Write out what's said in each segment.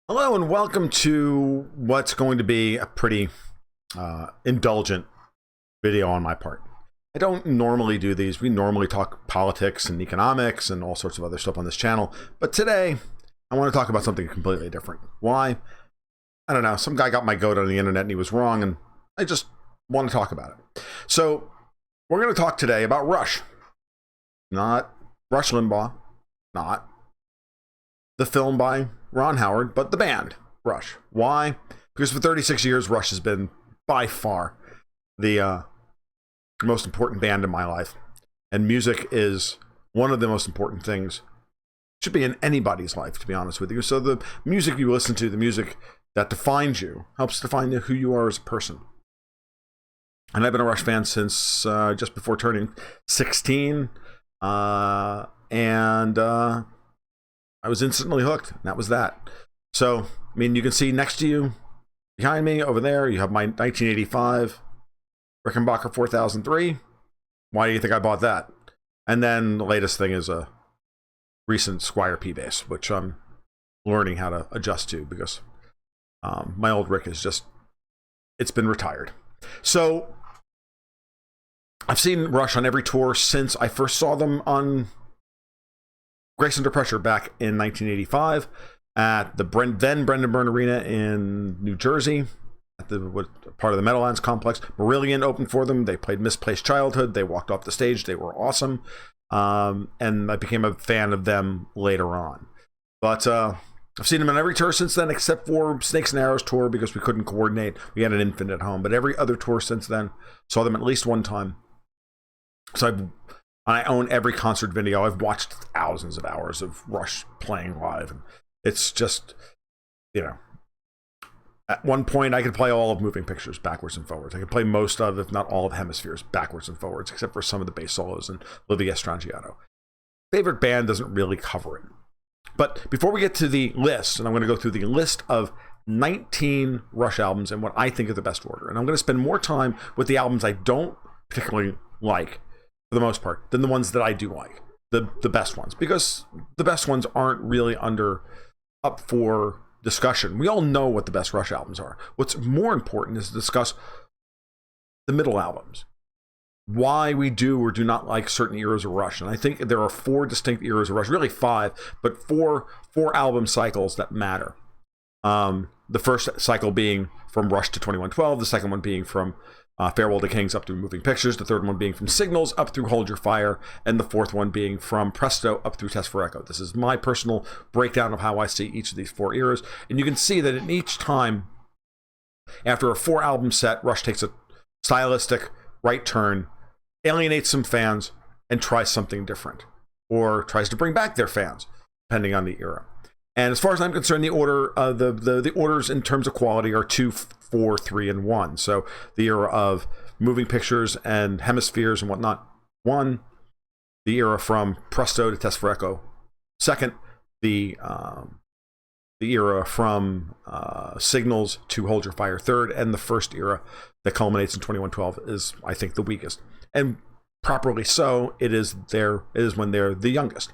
Hello and welcome to what's going to be a pretty indulgent video on my part. I don't normally do these. We normally talk politics and economics and all sorts of other stuff on this channel. But today, I want to talk about something completely different. Why? I don't know. Some guy got my goat on the internet and he was wrong, and I just want to talk about it. So, we're going to talk today about Rush. Not Rush Limbaugh. Not the film by Ron Howard, but the band, Rush. Why? Because for 36 years, Rush has been, by far, the most important band in my life. And music is one of the most important things. Should be in anybody's life, to be honest with you. So the music you listen to, the music that defines you, helps define who you are as a person. And I've been a Rush fan since just before turning 16. I was instantly hooked, and that was that. So, I mean, you can see next to you, behind me, over there, you have my 1985 Rickenbacker 4003. Why do you think I bought that? And then the latest thing is a recent Squire P bass, which I'm learning how to adjust to because my old Rick is just, it's been retired. So, I've seen Rush on every tour since I first saw them on Grace Under Pressure back in 1985 at the then Brendan Byrne Arena in New Jersey, at the part of the Meadowlands complex. Marillion opened for them. They played Misplaced Childhood. They walked off the stage. They were awesome. And I became a fan of them later on. But I've seen them on every tour since then, except for Snakes and Arrows tour because we couldn't coordinate. We had an infant at home. But every other tour since then, saw them at least one time. So I own every concert video. I've watched thousands of hours of Rush playing live. And it's just, you know, at one point I could play all of Moving Pictures backwards and forwards. I could play most of, if not all of Hemispheres backwards and forwards, except for some of the bass solos and Livia Strangiato. Favorite band doesn't really cover it. But before we get to the list, and I'm going to go through the list of 19 Rush albums and what I think is the best order. And I'm going to spend more time with the albums I don't particularly like, for the most part, than the ones that I do like, the best ones, because the best ones aren't really up for discussion. We all know what the best Rush albums are. What's more important is to discuss the middle albums, why we do or do not like certain eras of Rush. And I think there are 4 distinct eras of Rush, really 5, but four album cycles that matter. The first cycle being from Rush to 2112, the second one being from Farewell to Kings up through Moving Pictures, the third one being from Signals up through Hold Your Fire, and the fourth one being from Presto up through Test for Echo. This is my personal breakdown of how I see each of these 4 eras, and you can see that in each time, after a 4-album set, Rush takes a stylistic right turn, alienates some fans, and tries something different, or tries to bring back their fans, depending on the era. And as far as I'm concerned, the order, the orders in terms of quality are 2, 4, 3, and 1. So the era of Moving Pictures and Hemispheres and whatnot, 1. The era from Presto to Test for Echo, 2nd. The era from Signals to Hold Your Fire, 3rd. And the first era that culminates in 2112 is, I think, the weakest. And properly so, it is when they're the youngest.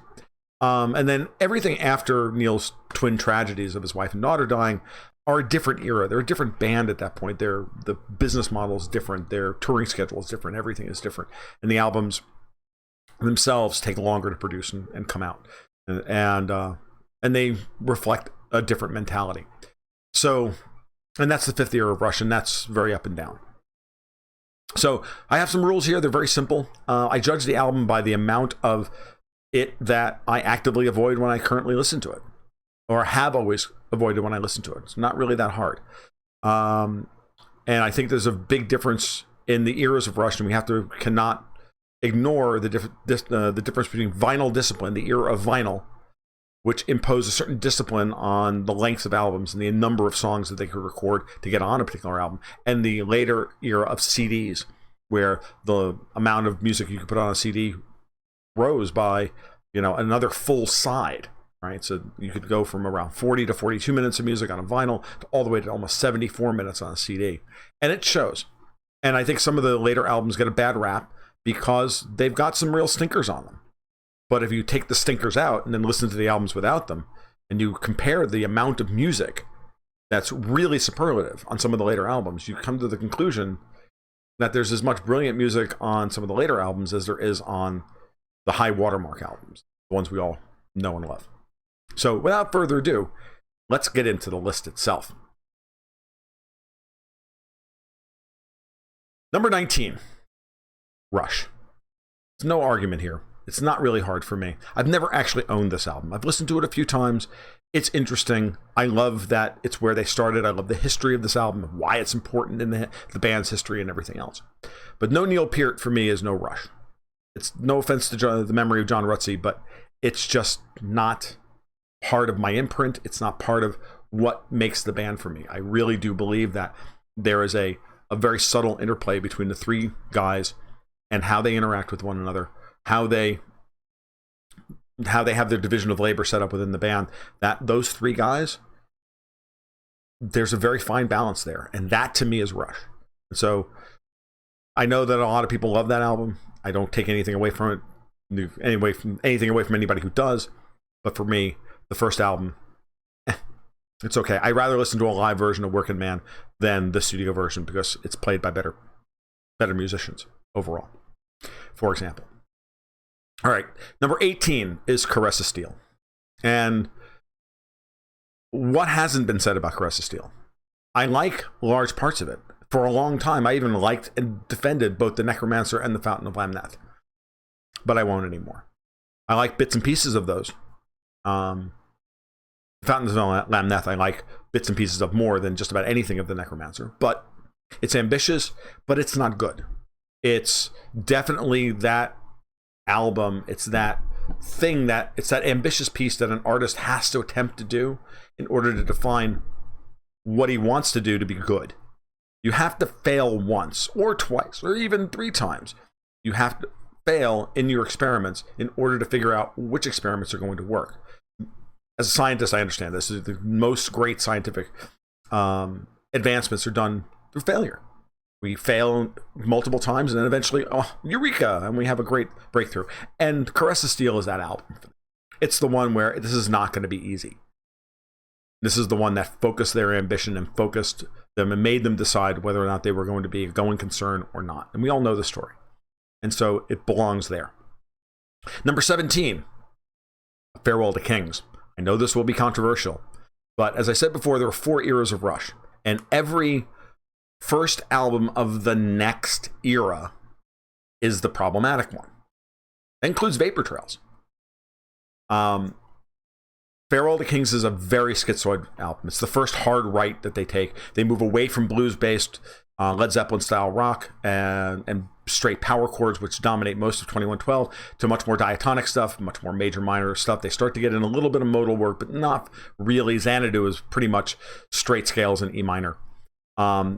And then everything after Neil's twin tragedies of his wife and daughter dying are a different era. They're a different band at that point. The business model is different. Their touring schedule is different. Everything is different. And the albums themselves take longer to produce and come out. And they reflect a different mentality. So, and that's the 5th era of Rush, and that's very up and down. So I have some rules here. They're very simple. I judge the album by the amount of it that I actively avoid when I currently listen to it, or have always avoided when I listen to it. It's not really that hard. And I think there's a big difference in the eras of Rush, and we cannot ignore the difference between vinyl discipline, the era of vinyl, which imposed a certain discipline on the lengths of albums and the number of songs that they could record to get on a particular album, and the later era of CDs, where the amount of music you could put on a CD rose by, another full side, right? So you could go from around 40 to 42 minutes of music on a vinyl to all the way to almost 74 minutes on a CD. And it shows. And I think some of the later albums get a bad rap because they've got some real stinkers on them. But if you take the stinkers out and then listen to the albums without them, and you compare the amount of music that's really superlative on some of the later albums, you come to the conclusion that there's as much brilliant music on some of the later albums as there is on the high watermark albums, the ones we all know and love. So without further ado, let's get into the list itself. Number 19, Rush. There's no argument here. It's not really hard for me. I've never actually owned this album. I've listened to it a few times. It's interesting. I love that it's where they started. I love the history of this album, why it's important in the band's history and everything else. But no Neil Peart for me is no Rush. It's no offense to the memory of John Rutsey, but it's just not part of my imprint. It's not part of what makes the band for me. I really do believe that there is a very subtle interplay between the three guys and how they interact with one another, how they have their division of labor set up within the band, that those three guys, there's a very fine balance there. And that to me is Rush. So I know that a lot of people love that album. I don't take anything away from it, anything away from anybody who does. But for me, the first album, it's okay. I'd rather listen to a live version of Working Man than the studio version because it's played by better musicians overall, for example. All right, number 18 is Caress of Steel. And what hasn't been said about Caress of Steel? I like large parts of it. For a long time, I even liked and defended both The Necromancer and The Fountain of Lamneth. But I won't anymore. I like bits and pieces of those. Fountain of Lamneth, I like bits and pieces of more than just about anything of The Necromancer. But it's ambitious, but it's not good. It's definitely that album. It's that thing it's that ambitious piece that an artist has to attempt to do in order to define what he wants to do to be good. You have to fail once or twice or even 3 times. You have to fail in your experiments in order to figure out which experiments are going to work. As a scientist, I understand this. The most great scientific advancements are done through failure. We fail multiple times and then eventually, eureka, and we have a great breakthrough. And Caress of Steel is that album. It's the one where this is not going to be easy. This is the one that focused their ambition and focused them and made them decide whether or not they were going to be a going concern or not. And we all know the story. And so it belongs there. Number 17, Farewell to Kings. I know this will be controversial, but as I said before, there were 4 eras of Rush, and every first album of the next era is the problematic one. That includes Vapor Trails. Farewell to Kings is a very schizoid album. It's the first hard right that they take. They move away from blues-based Led Zeppelin-style rock and straight power chords, which dominate most of 2112, to much more diatonic stuff, much more major-minor stuff. They start to get in a little bit of modal work, but not really. Xanadu is pretty much straight scales in E minor.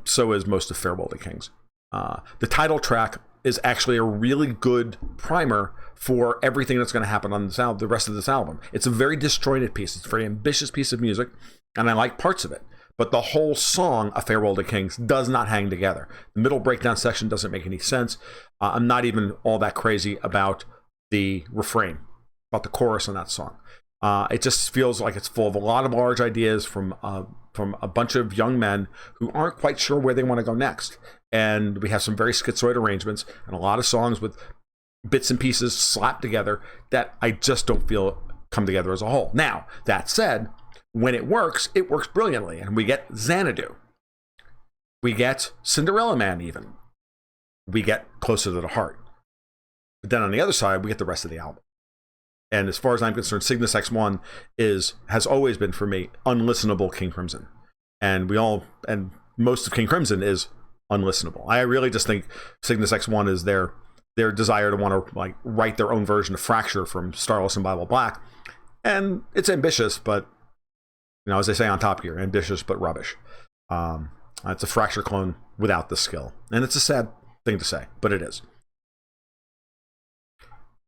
So is most of Farewell to Kings. The title track is actually a really good primer for everything that's going to happen on this album, the rest of this album. It's a very disjointed piece. It's a very ambitious piece of music, and I like parts of it. But the whole song, A Farewell to Kings, does not hang together. The middle breakdown section doesn't make any sense. I'm not even all that crazy about the refrain, about the chorus on that song. It just feels like it's full of a lot of large ideas from a bunch of young men who aren't quite sure where they want to go next. And we have some very schizoid arrangements and a lot of songs with bits and pieces slapped together that I just don't feel come together as a whole. Now, that said, when it works brilliantly. And we get Xanadu. We get Cinderella Man even. We get Closer to the Heart. But then on the other side, we get the rest of the album. And as far as I'm concerned, Cygnus X1 has always been for me unlistenable King Crimson. And most of King Crimson is unlistenable. I really just think Cygnus X1 is their desire to want to write their own version of Fracture from Starless and Bible Black. And it's ambitious, but as they say on Top Gear, ambitious but rubbish. It's a Fracture clone without the skill. And it's a sad thing to say, but it is.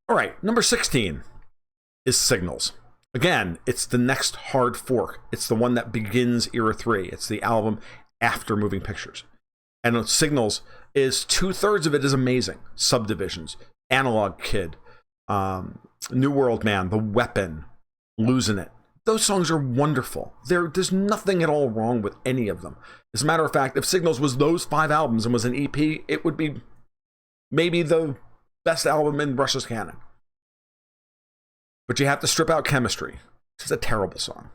All right, number 16 is Signals. Again, it's the next hard fork. It's the one that begins Era 3. It's the album after Moving Pictures. And Signals is 2/3 of it is amazing. Subdivisions, Analog Kid, New World Man, The Weapon, Losing It, those songs are wonderful. There's nothing at all wrong with any of them. As a matter of fact, if Signals was those 5 albums and was an EP, it would be maybe the best album in Rush's canon. But you have to strip out Chemistry. It's a terrible song.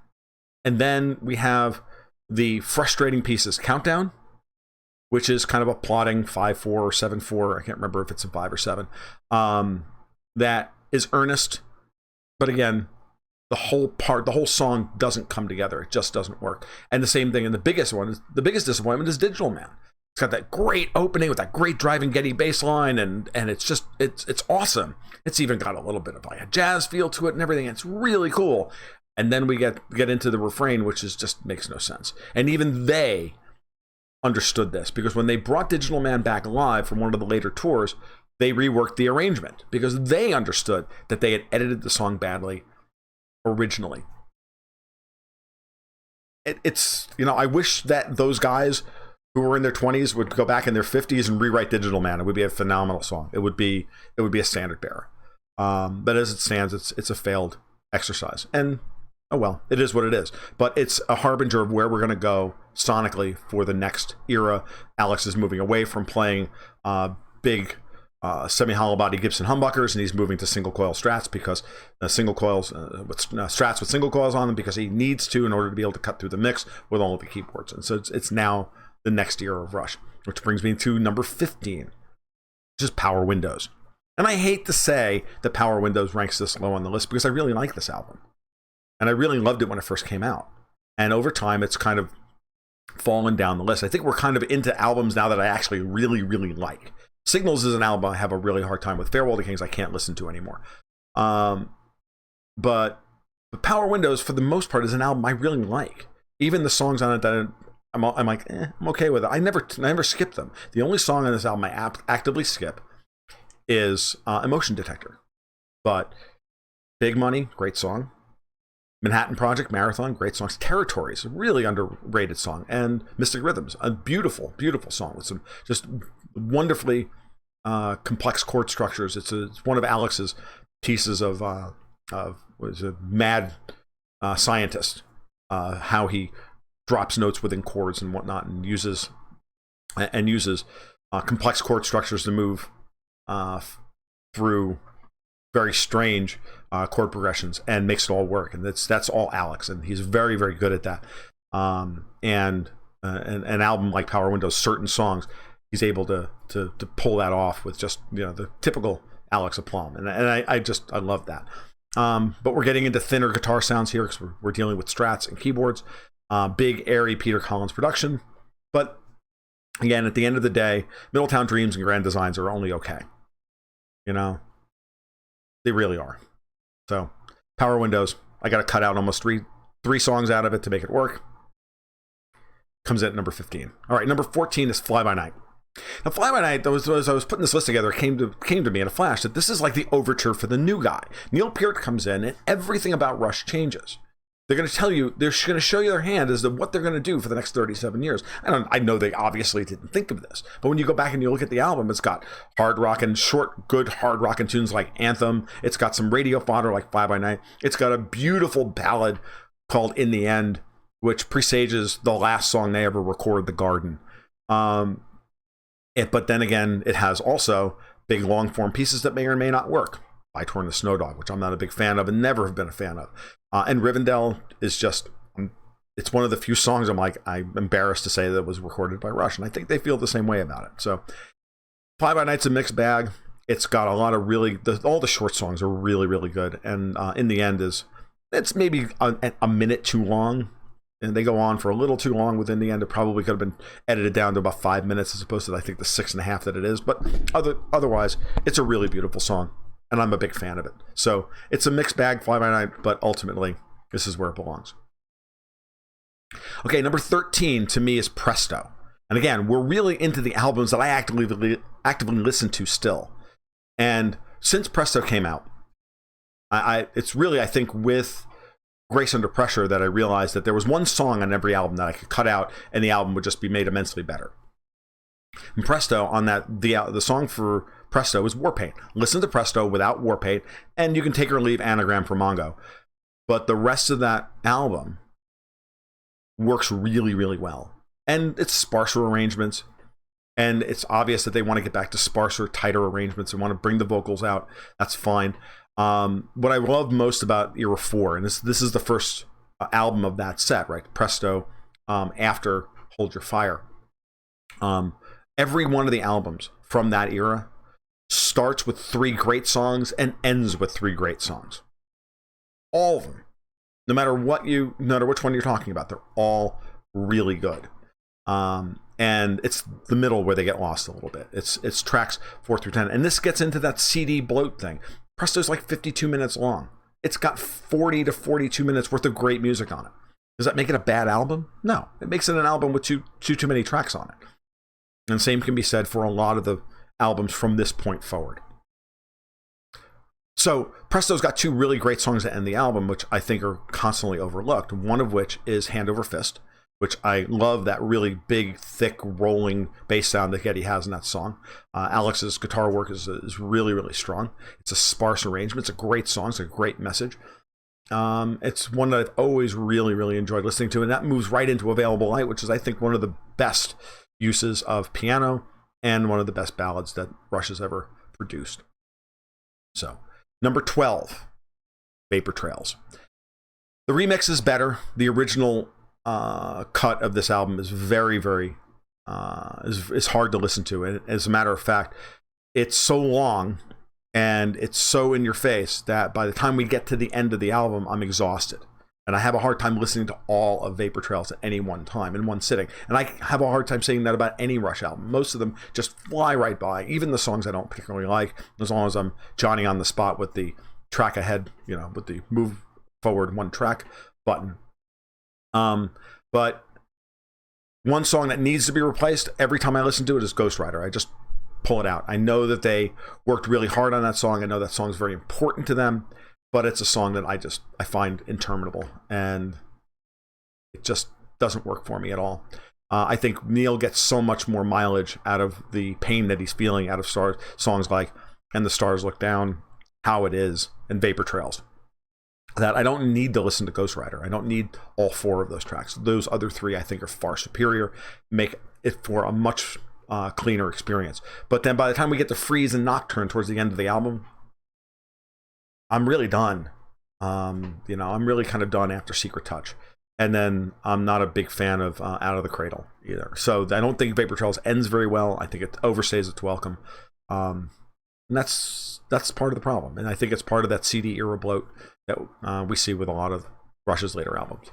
And then we have the frustrating pieces, Countdown, which is kind of a plotting 5/4 or 7/4. I can't remember if it's a 5 or 7. That is earnest. But again, the whole song doesn't come together. It just doesn't work. And the same thing, and the biggest disappointment is Digital Man. It's got that great opening with that great driving Getty bass line, and it's awesome. It's even got a little bit of like a jazz feel to it and everything. It's really cool. And then we get into the refrain, which is just makes no sense. And even they understood this, because when they brought Digital Man back live from one of the later tours, they reworked the arrangement because they understood that they had edited the song badly originally. It's, I wish that those guys who were in their 20s would go back in their 50s and rewrite Digital Man. It would be a phenomenal song. It would be a standard bearer. But as it stands, it's a failed exercise. And oh well, it is what it is. But it's a harbinger of where we're going to go sonically for the next era. Alex is moving away from playing big semi-hollow body Gibson humbuckers, and he's moving to single coil Strats because single coils Strats with single coils on them, because he needs to in order to be able to cut through the mix with all of the keyboards. And so it's now the next era of Rush, which brings me to number 15, which is Power Windows. And I hate to say that Power Windows ranks this low on the list because I really like this album. And I really loved it when it first came out. And over time, it's kind of fallen down the list. I think we're kind of into albums now that I actually really, really like. Signals is an album I have a really hard time with. Farewell to Kings I can't listen to anymore. But Power Windows, for the most part, is an album I really like. Even the songs on it that I'm like, I'm okay with it. I never skip them. The only song on this album I actively skip is Emotion Detector. But Big Money, great song. Manhattan Project, Marathon, great songs. Territories, really underrated song. And Mystic Rhythms, a beautiful, beautiful song with some just wonderfully complex chord structures. It's one of Alex's pieces of was a mad scientist, how he drops notes within chords and whatnot, and uses complex chord structures to move through very strange chord progressions and makes it all work. And that's all Alex, and he's very, very good at that. And an album like Power Windows, certain songs, he's able to pull that off with just the typical Alex aplomb, and I love that. But we're getting into thinner guitar sounds here because we're dealing with Strats and keyboards. Big airy Peter Collins production, but again, at the end of the day, Middletown Dreams and Grand Designs are only okay. They really are. So Power Windows, I got to cut out almost three songs out of it to make it work. Comes in at number 15. All right, number 14 is Fly By Night. Now, Fly By Night, as I was putting this list together, it came to me in a flash that this is like the overture for the new guy. Neil Peart comes in, and everything about Rush changes. They're going to tell you, they're going to show you their hand as to what they're going to do for the next 37 years. I know they obviously didn't think of this, but when you go back and you look at the album, it's got hard rockin', good hard rockin' tunes like Anthem. It's got some radio fodder like Fly By Night. It's got a beautiful ballad called In the End, which presages the last song they ever recorded, The Garden. But then again, it has also big long form pieces that may or may not work. By Torn the Snow Dog, which I'm not a big fan of and never have been a fan of. And Rivendell is just, it's one of the few songs I'm embarrassed to say that was recorded by Rush. And I think they feel the same way about it. So Fly By Night's a mixed bag. It's got a lot of all the short songs are really, really good. And In the End it's maybe a minute too long. And they go on for a little too long within the end. It probably could have been edited down to about 5 minutes as opposed to, I think, the 6.5 that it is. But otherwise, it's a really beautiful song. And I'm a big fan of it. So it's a mixed bag, Fly By Night, but ultimately, this is where it belongs. Okay, number 13 to me is Presto. And again, we're really into the albums that I actively listen to still. And since Presto came out, it's really, I think, with Grace Under Pressure that I realized that there was one song on every album that I could cut out and the album would just be made immensely better. And Presto, on that, the song for Presto is War Paint. Listen to Presto without War Paint, and you can take or leave Anagram for Mongo. but the rest of that album works really, really well. And it's sparser arrangements, and it's obvious that they want to get back to sparser, tighter arrangements and want to bring the vocals out. That's fine. What I love most about Era 4, and this is the first album of that set, right? Presto, after Hold Your Fire. Every one of the albums from that era starts with 3 great songs and ends with 3 great songs. All of them. No matter which one you're talking about, they're all really good. And it's the middle where they get lost a little bit. It's tracks 4 through 10. And this gets into that CD bloat thing. Presto's like 52 minutes long. It's got 40 to 42 minutes worth of great music on it. Does that make it a bad album? No. It makes it an album with too many tracks on it. And same can be said for a lot of the albums from this point forward. So Presto's got 2 really great songs that end the album, which I think are constantly overlooked. One of which is Hand Over Fist, which I love, that really big, thick, rolling bass sound that Geddy has in that song. Alex's guitar work is really, really strong. It's a sparse arrangement. It's a great song. It's a great message. It's one that I've always really, really enjoyed listening to, and that moves right into Available Light, which is, I think, one of the best uses of piano and one of the best ballads that Rush has ever produced. So, number 12, Vapor Trails. The remix is better. The original cut of this album is very, very is hard to listen to. And as a matter of fact, it's so long and it's so in your face that by the time we get to the end of the album, I'm exhausted. And I have a hard time listening to all of Vapor Trails at any one time, in one sitting. And I have a hard time saying that about any Rush album. Most of them just fly right by, even the songs I don't particularly like, as long as I'm Johnny on the spot with the track ahead, with the move forward 1 track button. But one song that needs to be replaced every time I listen to it is Ghost Rider. I just pull it out. I know that they worked really hard on that song. I know that song is very important to them. But it's a song that I find interminable, and it just doesn't work for me at all. I think Neil gets so much more mileage out of the pain that he's feeling out of songs like And the Stars Look Down, How It Is, and Vapor Trails, that I don't need to listen to Ghost Rider. I don't need all 4 of those tracks. Those other 3 I think are far superior, make it for a much cleaner experience. But then by the time we get to Freeze and Nocturne towards the end of the album, I'm really done. I'm really kind of done after Secret Touch. And then I'm not a big fan of Out of the Cradle either. So I don't think Vapor Trails ends very well. I think it overstays its welcome. And that's part of the problem. And I think it's part of that CD era bloat that we see with a lot of Rush's later albums.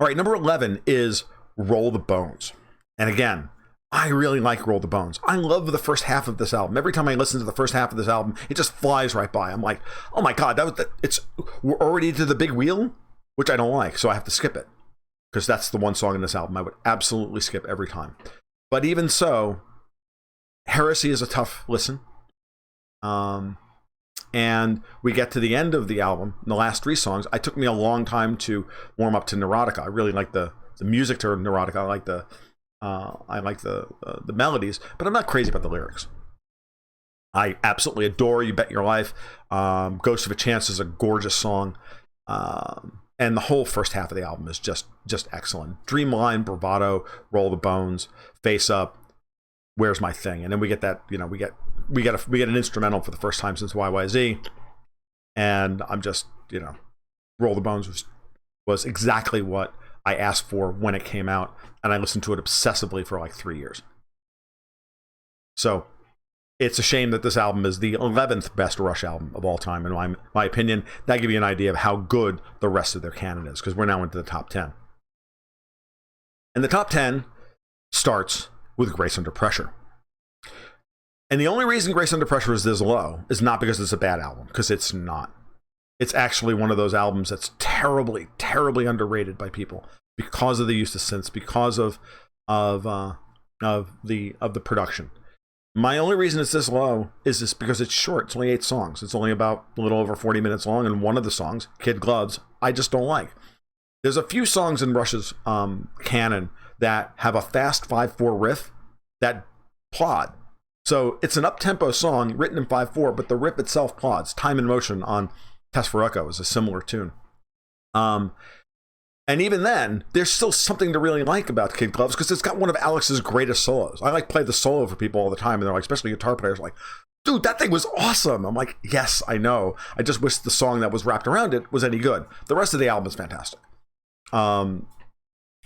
All right, number 11 is Roll the Bones. And again, I really like Roll the Bones. I love the first half of this album. Every time I listen to the first half of this album, it just flies right by. I'm like, oh my God, we're already to the big wheel, which I don't like, so I have to skip it. Because that's the one song in this album I would absolutely skip every time. But even so, Heresy is a tough listen. And we get to the end of the album, the last 3 songs. It took me a long time to warm up to Neurotica. I really like the music to Neurotica. I like the melodies, but I'm not crazy about the lyrics. I absolutely adore You Bet Your Life. Ghost of a Chance is a gorgeous song. And the whole first half of the album is just excellent. Dreamline, Bravado, Roll the Bones, Face Up, Where's My Thing? And then we get that, we get an instrumental for the first time since YYZ. And I'm just, Roll the Bones was exactly what I asked for when it came out, and I listened to it obsessively for like 3 years. So it's a shame that this album is the 11th best Rush album of all time, in my opinion. That gives you an idea of how good the rest of their canon is, because we're now into the top 10. And the top 10 starts with Grace Under Pressure. And the only reason Grace Under Pressure is this low is not because it's a bad album, because it's not. It's actually one of those albums that's terribly, terribly underrated by people because of the use of synths, because of the production. My only reason it's this low is just because it's short. It's only 8 songs. It's only about a little over 40 minutes long, and one of the songs, Kid Gloves, I just don't like. There's a few songs in Rush's canon that have a fast 5/4 riff that plod. So it's an up-tempo song written in 5/4, but the riff itself plods. Time and Motion on Test for Echo is a similar tune. And even then, there's still something to really like about Kid Gloves because it's got one of Alex's greatest solos. I play the solo for people all the time, and they're like, especially guitar players, like, dude, that thing was awesome. I'm like, yes, I know. I just wish the song that was wrapped around it was any good. The rest of the album is fantastic. I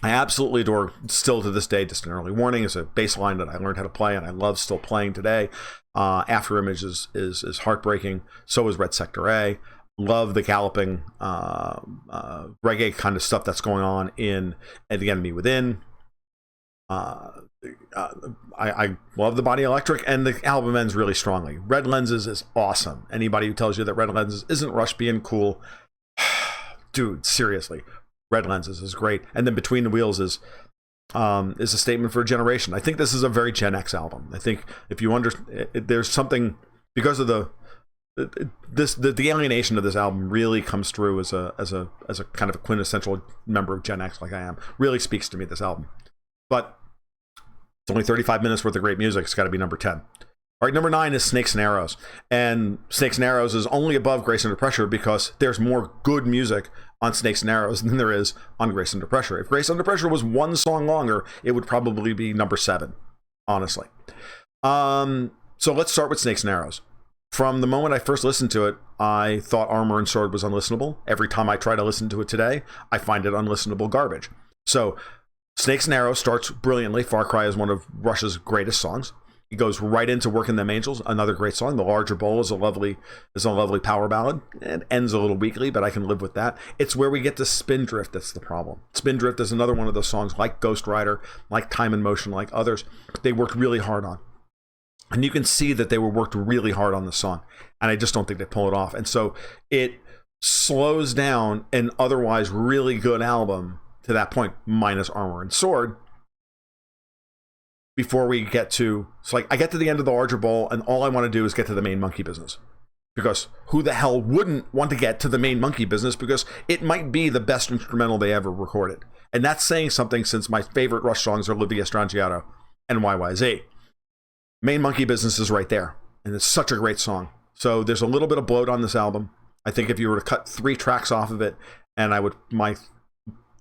absolutely adore, still to this day, Distant Early Warning is a bass line that I learned how to play, and I love still playing today. After Image is heartbreaking. So is Red Sector A. Love the galloping reggae kind of stuff that's going on in The Enemy Within. I love the Body Electric, and the album ends really strongly. Red Lenses is awesome. Anybody who tells you that Red Lenses isn't Rush being cool, dude, seriously. Red Lenses is great, and then Between the Wheels is a statement for a generation. I think this is a very Gen X album. I think if you there's something because of the alienation of this album really comes through as a kind of a quintessential member of Gen X like I am. Really speaks to me, this album. But it's only 35 minutes worth of great music. It's got to be number 10. All right, number 9 is Snakes and Arrows, and Snakes and Arrows is only above Grace Under Pressure because there's more good music on Snakes and Arrows than there is on Grace Under Pressure. If Grace Under Pressure was one song longer, it would probably be number 7, honestly. So let's start with Snakes and Arrows. From the moment I first listened to it, I thought Armor and Sword was unlistenable. Every time I try to listen to it today, I find it unlistenable garbage. So Snakes and Arrows starts brilliantly. Far Cry is one of Rush's greatest songs. It goes right into Working Them Angels, another great song. The Larger Bowl is a lovely power ballad. It ends a little weakly, but I can live with that. It's where we get to Spindrift that's the problem. Spindrift is another one of those songs like Ghost Rider, like Time in Motion, like others. They worked really hard on. And you can see that they were worked really hard on the song. And I just don't think they pull it off. And so it slows down an otherwise really good album to that point, minus Armor and Sword, before we get to, it's like I get to the end of the Larger Bowl and all I want to do is get to the main Monkey Business, because who the hell wouldn't want to get to the main Monkey Business, because it might be the best instrumental they ever recorded. And that's saying something, since my favorite Rush songs are Livia Strangiato and YYZ. Main Monkey Business is right there, and it's such a great song. So there's a little bit of bloat on this album. I think if you were to cut 3 tracks off of it, and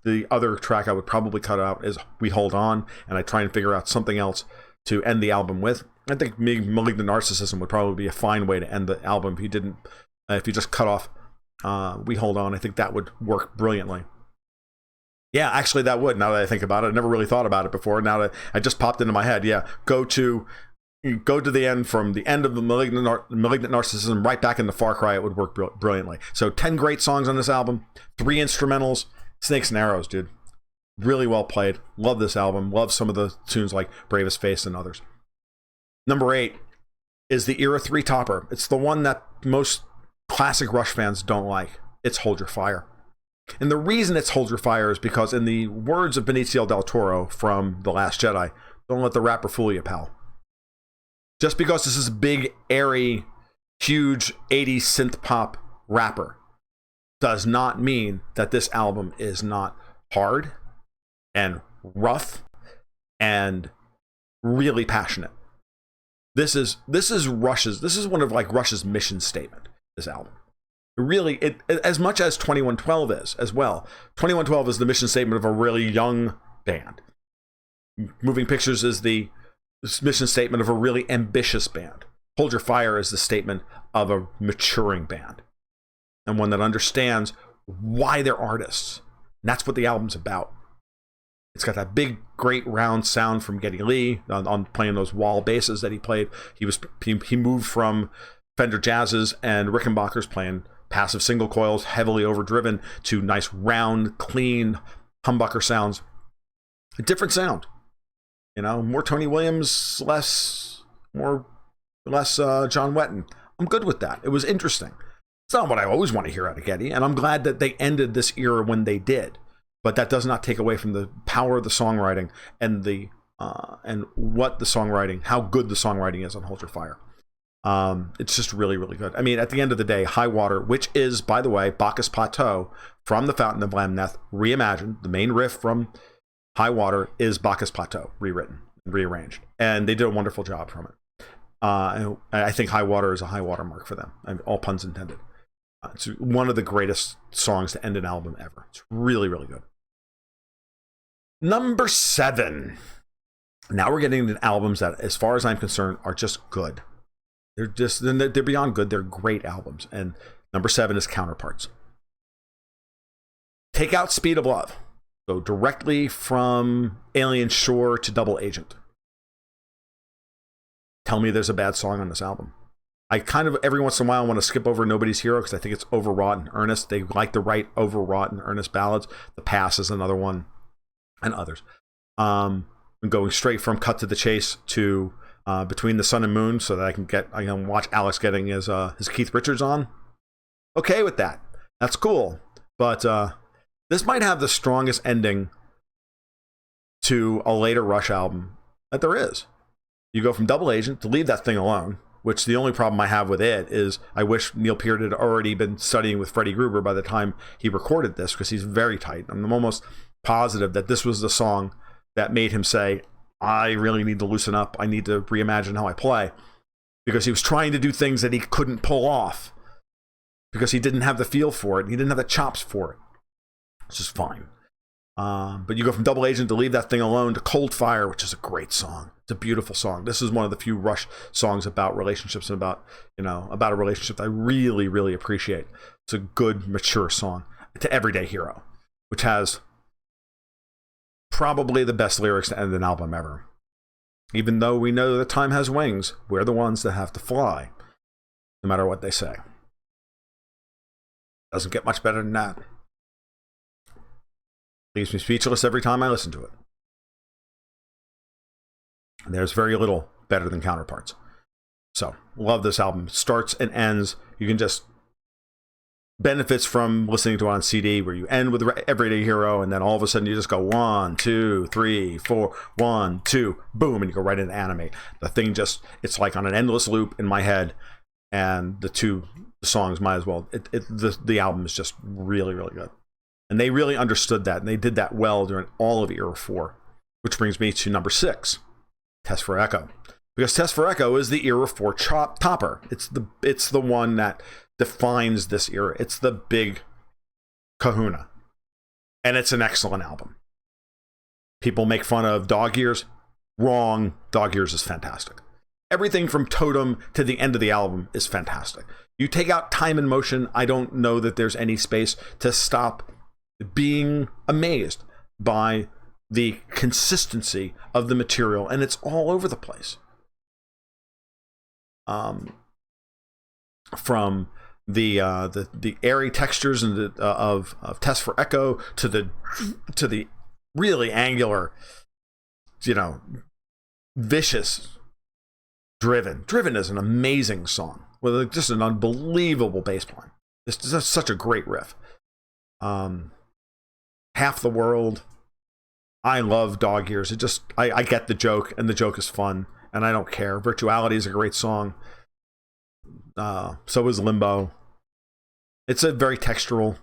the other track I would probably cut out is We Hold On, and I try and figure out something else to end the album with. I think Malignant Narcissism would probably be a fine way to end the album if you just cut off We Hold On. I think that would work brilliantly. Yeah, actually that would, now that I think about it. I never really thought about it before. Now that I just popped into my head, yeah, go to the end, from the end of the Malignant Narcissism right back into Far Cry. It would work brilliantly. So 10 great songs on this album, 3 instrumentals. Snakes and Arrows, dude. Really well played. Love this album. Love some of the tunes like Bravest Face and others. Number 8 is the Era 3 topper. It's the one that most classic Rush fans don't like. It's Hold Your Fire. And the reason it's Hold Your Fire is because, in the words of Benicio del Toro from The Last Jedi, don't let the rapper fool you, pal. Just because this is a big, airy, huge 80s synth pop rapper does not mean that this album is not hard and rough and really passionate. This is one of like Rush's mission statement, this album. Really, as much as 2112 is as well. 2112 is the mission statement of a really young band. Moving Pictures is the mission statement of a really ambitious band. Hold Your Fire is the statement of a maturing band, and one that understands why they're artists. And that's what the album's about. It's got that big, great round sound from Geddy Lee on playing those wall basses that he played. He moved from Fender Jazzes and Rickenbackers playing passive single coils, heavily overdriven, to nice, round, clean humbucker sounds. A different sound. You know, more Tony Williams, less John Wetton. I'm good with that. It was interesting. It's not what I always want to hear out of Geddy, and I'm glad that they ended this era when they did. But that does not take away from the power of the songwriting and what the songwriting, how good the songwriting is on Hold Your Fire. It's just really, really good. I mean, at the end of the day, High Water, which is, by the way, Bacchus Plateau from The Fountain of Lamneth, reimagined. The main riff from High Water is Bacchus Plateau, rewritten and rearranged. And they did a wonderful job from it. I think High Water is a high water mark for them, all puns intended. It's one of the greatest songs to end an album ever. It's really, really good. Number 7. Now we're getting into albums that, as far as I'm concerned, are just good. They're beyond good. They're great albums. And number 7 is Counterparts. Take out Speed of Love. Go directly from Alien Shore to Double Agent. Tell me there's a bad song on this album. I kind of, every once in a while, want to skip over Nobody's Hero because I think it's overwrought and earnest. They like to write overwrought and earnest ballads. The Pass is another one, and others. Going straight from Cut to the Chase to Between the Sun and Moon, so that I can watch Alex getting his Keith Richards on. Okay with that. That's cool. But this might have the strongest ending to a later Rush album that there is. You go from Double Agent to Leave That Thing Alone, which the only problem I have with it is I wish Neil Peart had already been studying with Freddie Gruber by the time he recorded this, because he's very tight. I'm almost positive that this was the song that made him say, I really need to loosen up. I need to reimagine how I play, because he was trying to do things that he couldn't pull off because he didn't have the feel for it. He didn't have the chops for it. Which is fine. But you go from Double Agent to Leave That Thing Alone to Cold Fire, which is a great song. It's a beautiful song. This is one of the few Rush songs about relationships and about a relationship that I really, really appreciate. It's a good, mature song. To Everyday Hero, which has probably the best lyrics to end an album ever. Even though we know that time has wings, we're the ones that have to fly, no matter what they say. Doesn't get much better than that. Leaves me speechless every time I listen to it. And there's very little better than Counterparts. So, love this album. Starts and ends. You can just benefits from listening to it on CD, where you end with Everyday Hero, and then all of a sudden you just go 1, 2, 3, 4, 1, 2, boom, and you go right into Animate. The thing it's like on an endless loop in my head, and the songs might as well. The album is just really, really good. And they really understood that, and they did that well during all of Era 4, which brings me to number 6, Test for Echo. Because Test for Echo is the Era 4 topper. It's the one that defines this era. It's the big kahuna. And it's an excellent album. People make fun of Dog Years. Wrong. Dog Years is fantastic. Everything from Totem to the end of the album is fantastic. You take out Time and Motion, I don't know that there's any space to stop being amazed by the consistency of the material, and it's all over the place. From the airy textures and of Test for Echo to the really angular, vicious Driven. Driven is an amazing song with just an unbelievable bass line. It's just such a great riff. Half the World. I love Dog Years. I get the joke, and the joke is fun, and I don't care. Virtuality is a great song. So is Limbo. It's a very textural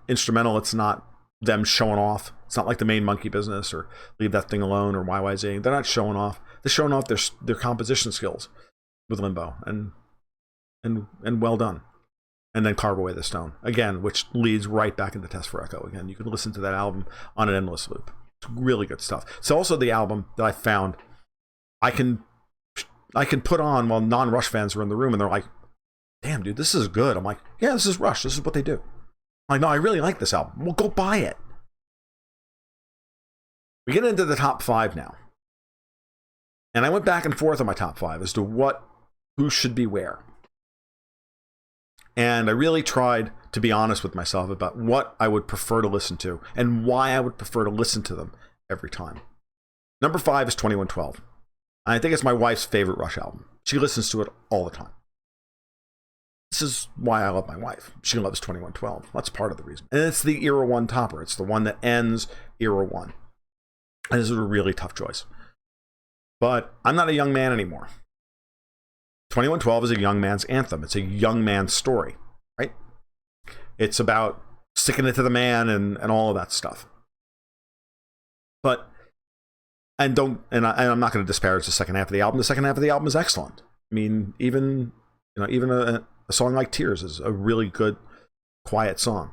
instrumental. It's not them showing off. It's not like the Main Monkey Business or Leave That Thing Alone or YYZ. They're not showing off. They're showing off their composition skills with Limbo, and well done. And then Carve Away the Stone again, which leads right back into Test for Echo again. You can listen to that album on an endless loop. It's really good stuff. It's also the album that I found I can put on while non-Rush fans are in the room, and they're like, damn, dude, this is good. I'm like, yeah, this is Rush. This is what they do. I'm like, no, I really like this album. Well, go buy it. We get into the top 5 now. And I went back and forth on my top 5 as to who should be where. And I really tried to be honest with myself about what I would prefer to listen to and why I would prefer to listen to them every time. Number 5 is 2112. I think it's my wife's favorite Rush album. She listens to it all the time. This is why I love my wife. She loves 2112. That's part of the reason. And it's the Era 1 topper. It's the one that ends Era 1. And this is a really tough choice. But I'm not a young man anymore. 2112 is a young man's anthem. It's a young man's story, right? It's about sticking it to the man and all of that stuff. But I'm not going to disparage the second half of the album. The second half of the album is excellent. I mean, even Even a song like Tears is a really good, quiet song.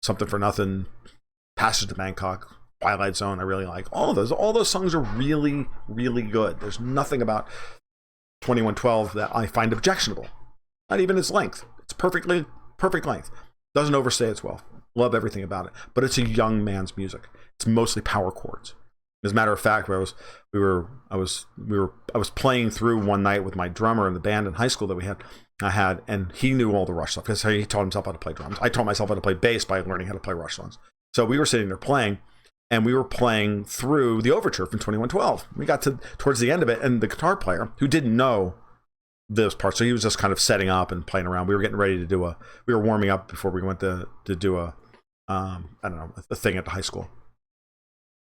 Something for Nothing, Passage to Bangkok, Twilight Zone, I really like. All those songs are really, really good. There's nothing about 2112 that I find objectionable. Not even its length. It's perfect length. Doesn't overstay its welcome. Love everything about it. But it's a young man's music. It's mostly power chords. As a matter of fact, I was playing through one night with my drummer in the band in high school that I had, and he knew all the Rush stuff because he taught himself how to play drums. I taught myself how to play bass by learning how to play Rush songs. So we were sitting there playing, and we were playing through the overture from 2112. We got towards the end of it, and the guitar player, who didn't know those parts, so he was just kind of setting up and playing around. We were getting ready to we were warming up before we went to do a thing at the high school.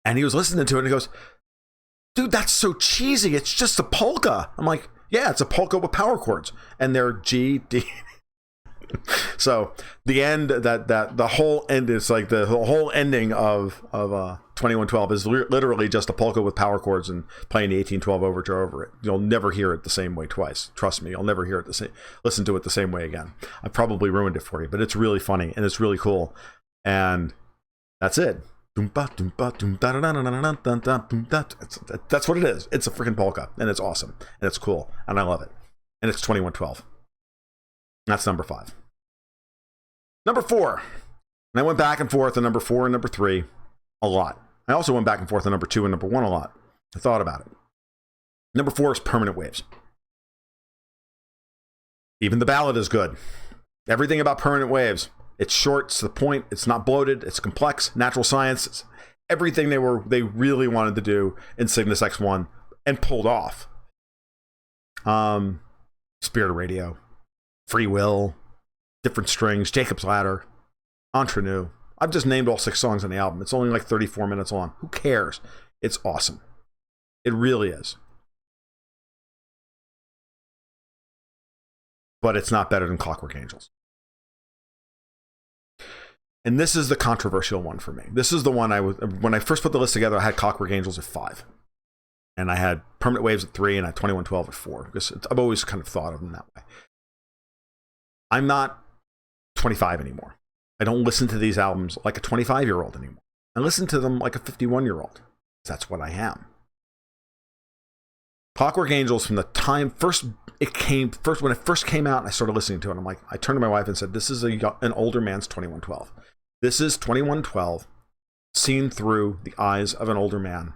And he was listening to it, and he goes, "Dude, that's so cheesy. It's just a polka." I'm like, "Yeah, it's a polka with power chords, and they're G, D." So the end, the whole end is like the whole ending of 2112 is literally just a polka with power chords and playing the 1812 overture over it. You'll never hear it the same way twice. Trust me, you'll never hear it listen to it the same way again. I probably ruined it for you, but it's really funny and it's really cool. And that's it. That's what it is. It's a freaking polka, and it's awesome, and it's cool, and I love it. And it's 2112. That's number 5. Number 4. And I went back and forth on number 4 and number 3 a lot. I also went back and forth on number 2 and number 1 a lot. I thought about it. Number 4 is Permanent Waves. Even the ballad is good. Everything about Permanent Waves. It's short, it's to the point, it's not bloated, it's complex, natural science, it's everything they really wanted to do in Cygnus X1 and pulled off. Spirit of Radio, Free Will, Different Strings, Jacob's Ladder, Entre Nous. I've just named all 6 songs on the album. It's only like 34 minutes long. Who cares? It's awesome. It really is. But it's not better than Clockwork Angels. And this is the controversial one for me. This is the one when I first put the list together, I had Clockwork Angels at 5. And I had Permanent Waves at 3, and I had 2112 at 4. Because I've always kind of thought of them that way. I'm not 25 anymore. I don't listen to these albums like a 25-year-old anymore. I listen to them like a 51-year-old. That's what I am. Clockwork Angels, from the time when it first came out and I started listening to it, I turned to my wife and said, this is an older man's 2112. This is 2112 seen through the eyes of an older man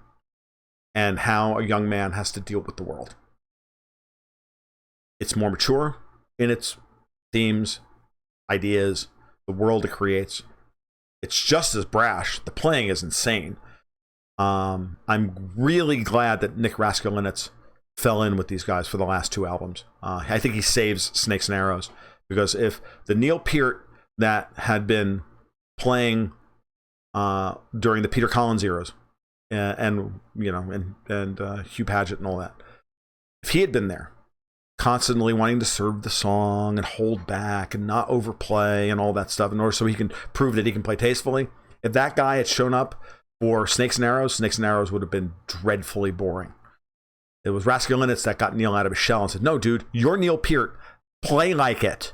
and how a young man has to deal with the world. It's more mature in its themes, ideas, the world it creates. It's just as brash. The playing is insane. I'm really glad that Nick Raskulinecz fell in with these guys for the last 2 albums. I think he saves Snakes and Arrows, because if the Neil Peart that had been playing during the Peter Collins eras and Hugh Padgett and all that, if he had been there constantly wanting to serve the song and hold back and not overplay and all that stuff in order so he can prove that he can play tastefully, if that guy had shown up for Snakes and Arrows would have been dreadfully boring. It was Raskulinecz that got Neil out of his shell and said, "No, dude, you're Neil Peart. Play like it.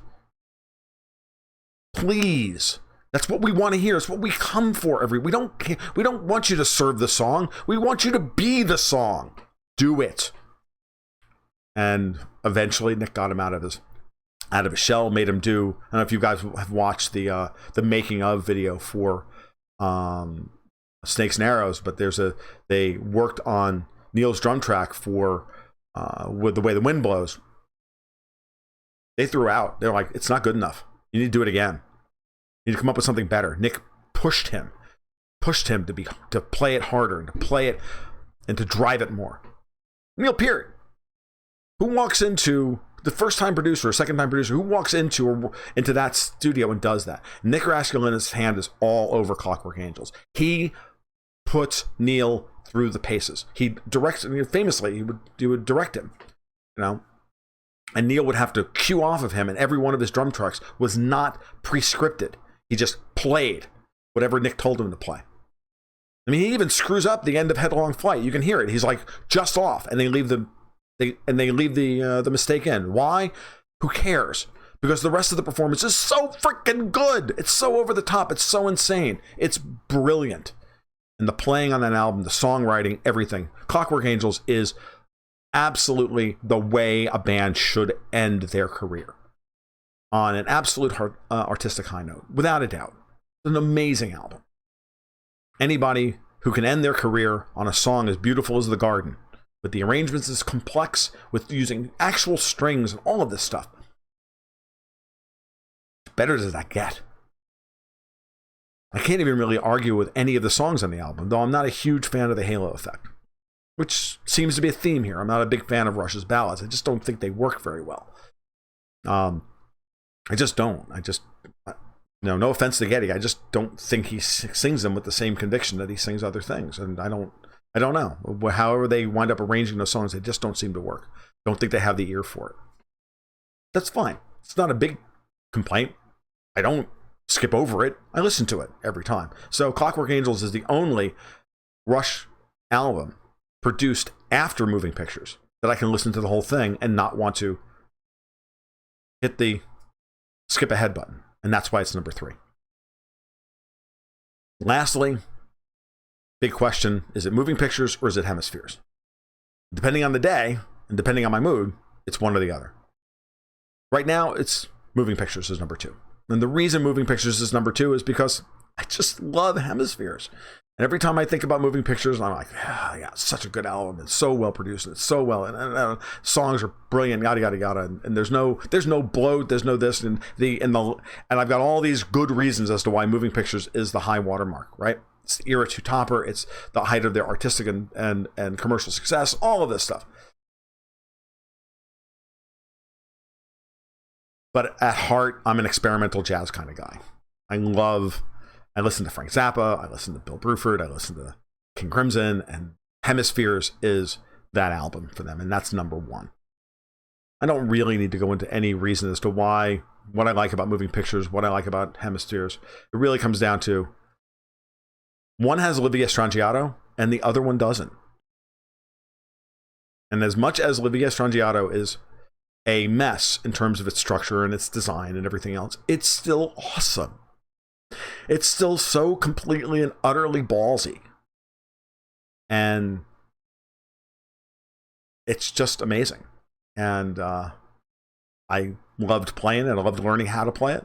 Please. That's what we want to hear. It's what we come for. We don't want you to serve the song. We want you to be the song. Do it." And eventually Nick got him out of his shell, made him do, I don't know if you guys have watched the making of video for Snakes and Arrows, but they worked on Neil's drum track for With the Way the Wind Blows. They threw out. They're like, it's not good enough. You need to do it again. You need to come up with something better. Nick pushed him to play it harder and to play it and to drive it more. Neil Peart, who walks into the first-time producer or second-time producer, who walks into that studio and does that? Nick Raskulineck's hand is all over Clockwork Angels. He puts Neil through the paces. He directs, famously, he would direct him, and Neil would have to cue off of him, and every one of his drum tracks was not pre-scripted. He just played whatever Nick told him to play. I mean, he even screws up the end of Headlong Flight. You can hear it. He's like just off, and they leave the mistake in. Why? Who cares? Because the rest of the performance is so freaking good. It's so over the top. It's so insane. It's brilliant. And the playing on that album, the songwriting, everything. Clockwork Angels is absolutely the way a band should end their career. On an absolute artistic high note, without a doubt. It's an amazing album. Anybody who can end their career on a song as beautiful as The Garden, with the arrangements as complex, with using actual strings and all of this stuff, better does that get? I can't even really argue with any of the songs on the album, though I'm not a huge fan of the halo effect, which seems to be a theme here. I'm not a big fan of Rush's ballads. I just don't think they work very well. I just don't. No offense to Geddy, I just don't think he sings them with the same conviction that he sings other things. And I don't know. However they wind up arranging those songs, they just don't seem to work. Don't think they have the ear for it. That's fine. It's not a big complaint. I don't skip over it. I listen to it every time. So Clockwork Angels is the only Rush album produced after Moving Pictures that I can listen to the whole thing and not want to hit the skip ahead button. And that's why it's number 3. Lastly, big question, is it Moving Pictures or is it Hemispheres? Depending on the day and depending on my mood, it's one or the other. Right now, it's Moving Pictures is number 2. And the reason Moving Pictures is number 2 is because I just love Hemispheres. And every time I think about Moving Pictures, I'm like, yeah, it's such a good album. It's so well produced. And it's so well. And songs are brilliant, yada, yada, yada. And there's no bloat. There's no this. And I've got all these good reasons as to why Moving Pictures is the high watermark, right? It's the era 2 topper. It's the height of their artistic and commercial success. All of this stuff. But at heart, I'm an experimental jazz kind of guy. I listen to Frank Zappa, I listen to Bill Bruford, I listen to King Crimson, and Hemispheres is that album for them, and that's number 1. I don't really need to go into any reason as to why, what I like about Moving Pictures, what I like about Hemispheres. It really comes down to, one has Olivia Strangiato, and the other one doesn't. And as much as Olivia Strangiato is a mess in terms of its structure and its design and everything else, it's still awesome. It's still so completely and utterly ballsy. And it's just amazing. And I loved playing it. I loved learning how to play it.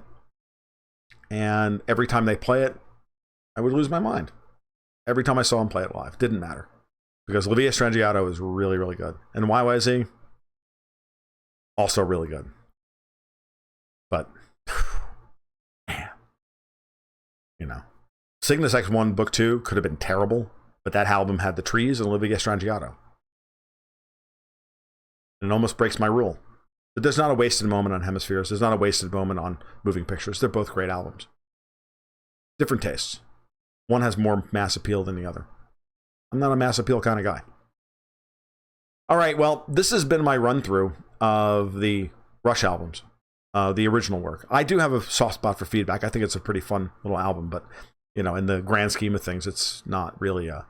And every time they play it, I would lose my mind. Every time I saw him play it live. Didn't matter. Because Olivia Strangiato is really, really good. And YYZ, also really good. But Cygnus X1 Book 2 could have been terrible, but that album had the trees and Olivia Strangiato. It almost breaks my rule. But there's not a wasted moment on Hemispheres. There's not a wasted moment on Moving Pictures. They're both great albums. Different tastes. One has more mass appeal than the other. I'm not a mass appeal kind of guy. All right, well, this has been my run-through of the Rush albums. The original work. I do have a soft spot for Feedback. I think it's a pretty fun little album, but in the grand scheme of things, it's not really a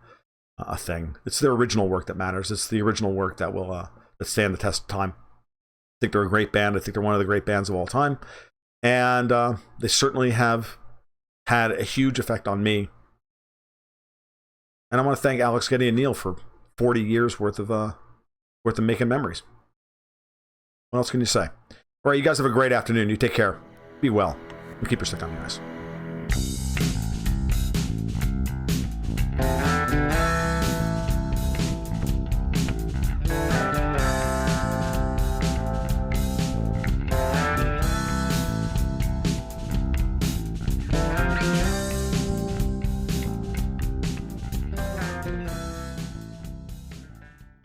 thing. It's their original work that matters. It's the original work that will that stand the test of time. I think they're a great band. I think they're one of the great bands of all time, and they certainly have had a huge effect on me. And I want to thank Alex, Geddy, and Neil for 40 years worth of making memories. What else can you say? All right, you guys have a great afternoon. You take care. Be well. And keep your stick on the ice.